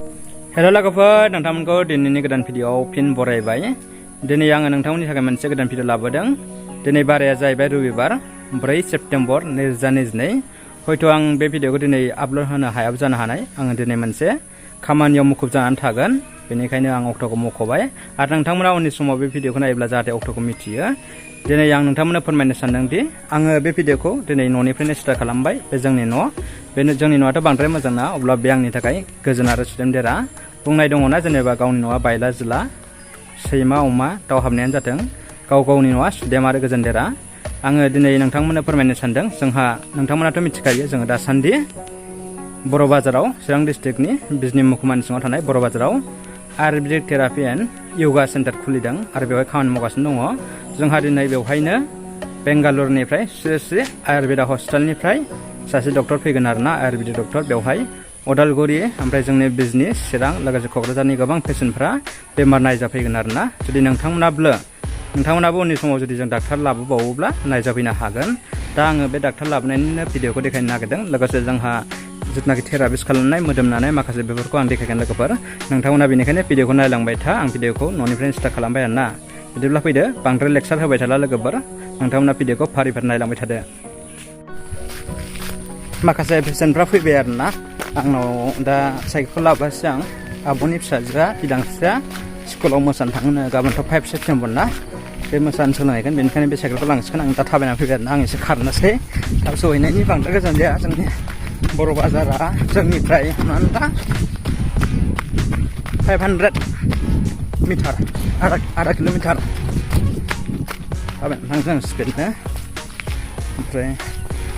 हेल' लोगोफोर, नोंथांमोनखौ दिनैनि गोदान भिडिअ'आव फिन बरायबाय। दिनै आङो नोंथांमोननि थाखाय मोनसे गोदान भिडिअ' लाबोदों। दिनै बाराया जाहैबाय रबिबार 4 सेप्तेम्बर 2022। हयथ' आं बे भिडिअ'खौ दिनै आपल'ड होनो हायाबो जानो हानाय। आङो दिनै मोनसे खामानियाव मुखुब जानानै थागोन, बेनिखायनो आं अक्ट'खौ मख'बाय। आरो नोंथांमोना उननि समाव बे भिडिअ'खौ नायोब्ला जाहाथे अक्ट'खौ मिथियो। दिनै आं नोंथांमोननो फोरमायनो सानदोंदि आङो बे भिडिअ'खौ दिनै न'निफ्रायनो स्टार्ट खालामबाय। बे जोंनि न', बे जोंनि न'आथ' बांद्राय मोजां ना, अब्ला बे आंनि थाखाय गोजोन आरो सुदेमदेरा। बुंनाय दङना, जेनेबा गावनि न'आ बायला जिला, सैमा अमा दाउ हाबनायानो जाथों, गावनि न'आ सुदेम आरो गोजोनदेरा। आङो दिनै नोंथांमोननो फोरमायनो सानदों, जोंहा नोंथांमोनाथ' मिथिखायो, जोङो दासान्दि बर' बाजाराव, चिरां डिस्ट्रिक्टनि बिजनि महकुमानि सिङाव थानाय बर' बाजाराव Ayurvedic therapy and yoga centre खुलिदों आरो बेवहाय खामानि मावगासिनो दङ। जोंहा दिनै बेवहायनो बेंगालुरुनिफ्राय श्री आयुर्वेदा हस्पिटालनिफ्राय सासे डक्टर फैगोन आरोना, आयुर्वेदिक डक्टर। बेवहाय उदालगुरि ओमफ्राय जोंनि बिजनि, चिरां लोगोसे क'क्राझारनि गोबां पेसेन्टफ्रा बेमार नायजाफैगोन आरोना। जुदि नोंथांमोनाबो उननि समाव जुदि जों डाक्टार लाबोबावोब्ला नायजाफैनो हागोन। दा आङो बे डाक्टार लाबोनायनिनो भिडिअ'खौ देखायनो नागिरदों। लोगोसे जोंहा जिथुनाखि थेरापिस्ट खालामनाय मोदोमनानै माखासे बेफोरखौ आं देखायगोन लोगोफोर। नोंथांमोना बेनिखायनो भिडिअ'खौ नायलांबाय था। आं भिडिअ'खौ न'निफ्रायनो स्टार्ट खालामबाय आरोना। बिदिब्ला फैदो, बांद्राय लेक्सार होबाय थाला लोगोफोर, नोंथांमोना भिडिअ'खौ फारि नायलांबाय थादो। माखासे पेसेन्टफ्रा फैबाय आरोना आंनाव। दा साइकेलखौ लाबोगासिनो आं। आब'नि फिसाजोआ, बिदांस्रिया स्कुलाव मोसानो थाङोनो। गाबोनथ' 5 सेप्तेम्बर ना, बे मोसानो सोलोंहैगोन, बेनिखायनो बे साइकेलखौ लांसिगोन। आं दा थाबायनानै फैबाय आरोना। आं एसे खारनोसै, थाब सहैनायनि बांद्राय गोजान जाया। जोंनि बर' बाजारा जोंनिफ्राय हमनानै ला 500 मिटार, आधा किल'मिटार थाबायनानै थांसै आं स्पिडनो। ओमफ्राय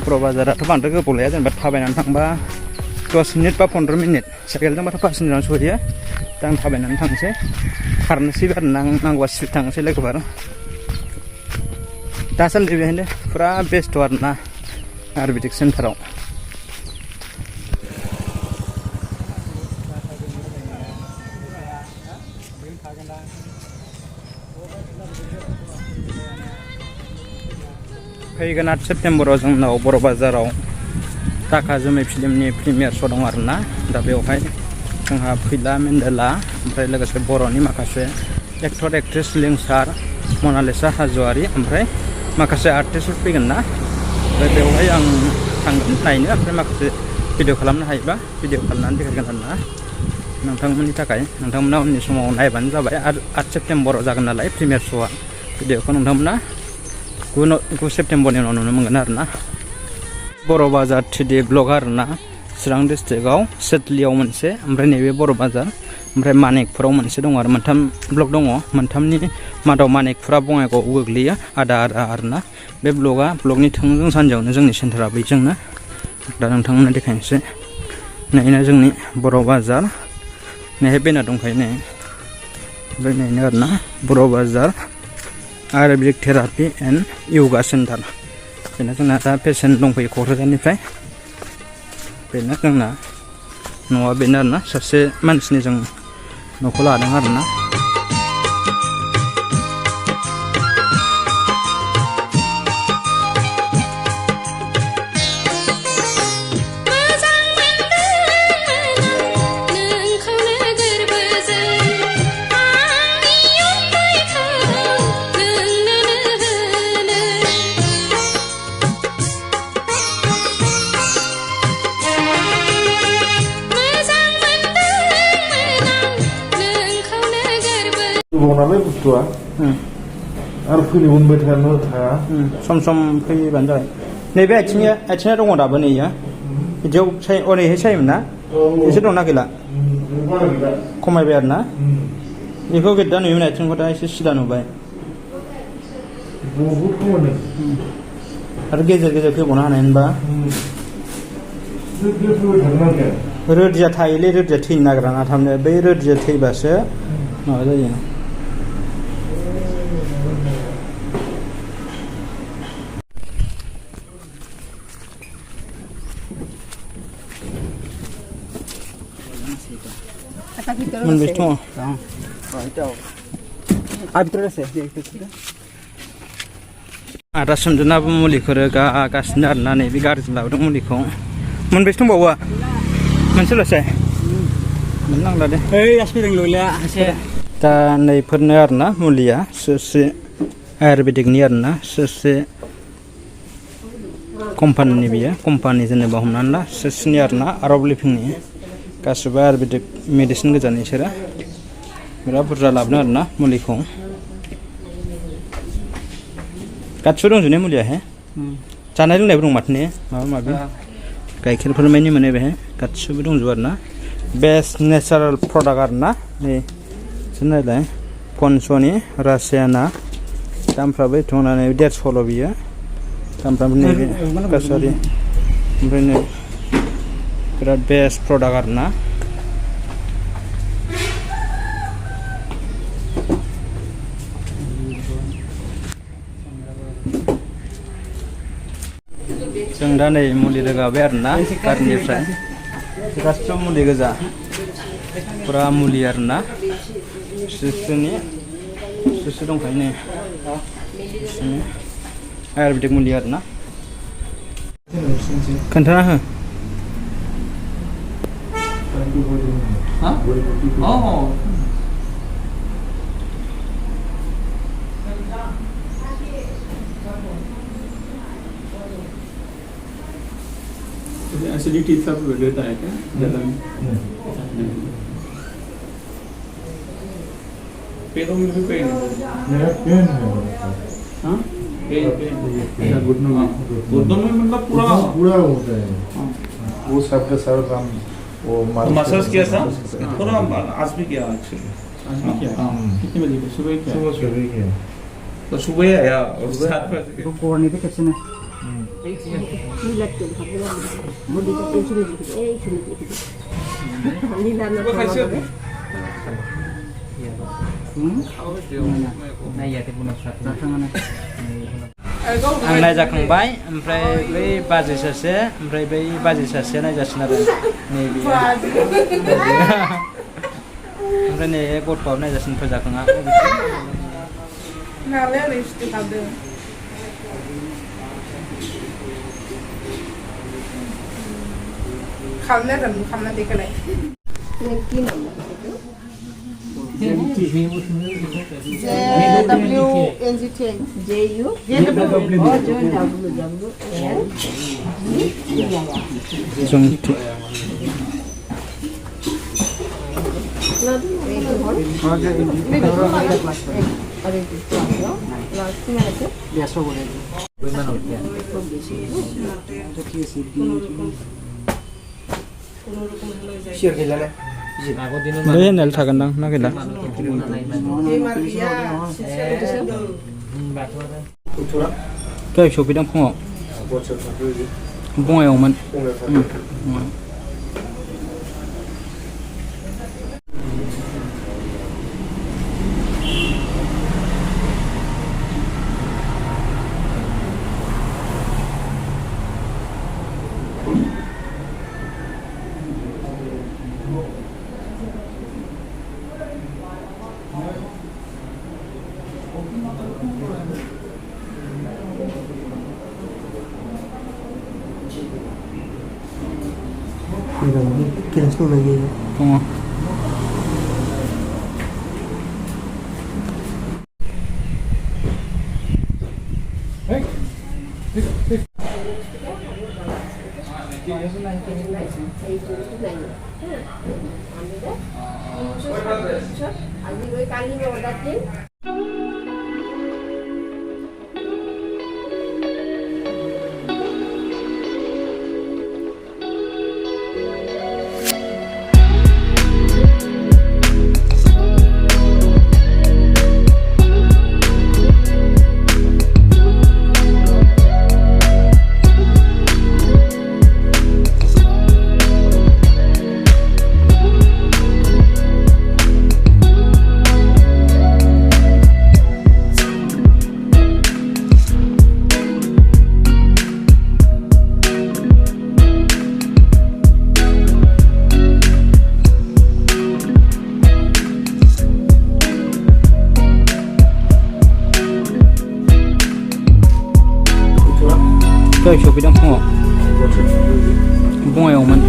बर' बाजाराथ' बांद्राय गोबाव लाया, जेनेबा थाबायनानै थांबा 10 मिनिट बा 15 मिनिट, साइकेलजोंबाथ' 5 मिनिटआवनो सहैयो। दा आं थाबायनानै थांसै, खारनोसैबो आरोना, नांगौबा स्पिड थांनोसै लोगोफोर। दासान्दि बेहायनो फुरा बेस्थ' आरोना आयुर्वेदिक सेन्टाराव। फैगोन 8 सेप्तेम्बराव जोंनाव बर' बाजाराव दाखा जोमै फिल्मनि प्रिमियार श' दं आरोना। दा बेवहाय जोंहा फैला मेन्देला, ओमफ्राय लोगोसे बर'नि माखासे एक्टर एक्ट्रेस लिंसार, मनालिसा हाज'वारि, ओमफ्राय माखासे आर्टिस्टफोर फैगोन ना। ओमफ्राय बेवहाय आं थांगोन नायनो, ओमफ्राय माखासे भिडिअ' खालामनो हायोबा भिडिअ' खालामनानै देखायगोन आरोना नोंथांमोननि थाखाय। नोंथांमोना उननि समाव नायबानो जाबाय। आरो 8 सेप्तेम्बराव जागोन नालाय प्रिमियार श'आ, भिडिअ'खौ नोंथांमोना 9 सेप्तेम्बरनि उनाव नुनो मोनगोन आरोना। बर' बाजार 3D ब्लक आरोना, चिरां डिस्ट्रिक्टआव सेटलियाव मोनसे, ओमफ्राय नैबे बर' बाजार, ओमफ्राय मानिकपुराव मोनसे दङ आरो। 3 ब्लक दङ। 3नि मादाव मानिकपुरा बङाइगावआव गोग्लैयो, आदा आरोना। बे ब्लकनि थोंजों सानजायावनो जोंनि सेन्टारा बैजोंनो। दा नोंथांमोननो देखायनोसै। नैनो जोंनि बर' बाजार, नैहाय बेनार दंखायो नै, ओमफ्राय नैनो आरोना बर' बाजार Ayurvedic therapy and yoga centre. बेनो जोंना दा पेसेन्ट दंफैयो क'क्राझारनिफ्राय। बेनो जोंना न'आ बेनो आरोना, सासे मानसिनि जों न'खौ लादों आरोना। नालाय बुस्थुआ आरो फैनो मोनबाय थानो हाया। सम सम फैबानो जाबाय। नैबे आथिङा दङ दाबो नैयो, बिदियाव ओरैहाय सायोमोन ना, एसे दंना गैला, खमायबाय आरो ना। बेखौ गेद्दा नुयोमोन, आथिंखौ दा एसे सिदा नुबाय। आरो गेजेर गेजेर फैबावनो हानाय होनबा रोदिया थायोलै, रोदिया थैनो नागिरा ना थाबनो। बै रोदिया थैबासो माबा जायो। मोनबेसे दङ? आदा सोमदोनाबो मुलिखौ रोगागासिनो आरोना। नैबे गारिजों लाबोदों मुलिखौ। मोनबेसे दंबावो? मोनसेल'सै? Menang dah deh. Aspiring lola hasil. Ta naifoरनो आरोना मुलिया ससे आयुर्वेदिकनि आरोना ससे कम्पानिनि बियो कम्पानि जेनेबा हमनानै ला ससेनि आरोना आरब लिभिंनि गासिबो आयुर्वेदिक मेडिसिन गोजानि इसोरो बिराद बुरजा लाबोदों आरोना मुलिखौ गासिबो दंजोबो ने मुलिया हे जानाय लोंनायबो दं माथो ने माबा माबि गाइखेरफोर मानि मोनो बेहाय गासिबो दंजोबो आरोना बेस्ट नेचारेल प्रडाक्ट आरोना नै नायलाय कनस'नि रासियाना दामफ्राबो एथ'नानै 150 बियो दामफ्राबो नैबे कासारि ओमफ्राय नै बिराद बेस्ट प्रडाक्ट आरोना जों दा नै मुलि रोगाबाय आरोना गारिनिफ्राय गासिबो मुलि गोजा पुरा मुलि आरोना सुसु दंखायो नै आयुर्वेदिक मुलि आरोना खोन्थाना हो एसिडिटी सब देता है क्या ज़्यादा पैरों में भी पेन मेरा पेन है हाँ पेन घुटनों में मतलब पूरा होता है वो सबका सब काम वो मसाज किया था थोड़ा आज भी किया एक्चुअली आज भी किया कितने बजे को सुबह किया सुबह किया तो सुबह आया और 7 बजे वो कोरने पे कैसे ना आं नायजाखांबाय ओमफ्राय बै बाजै सासे ओमफ्राय बै बाजै सासेया नायजासिन आरो नैबे ओमफ्राय नै गथ'आबो नायजासिन फोजाखाङा खामना देखालाय बै होननायल' थागोनदां ना गैला दहाय सफैदां फुङाव बङाइआवमोन dङ दहाय सफैदां फुङाव बङाइआवमोन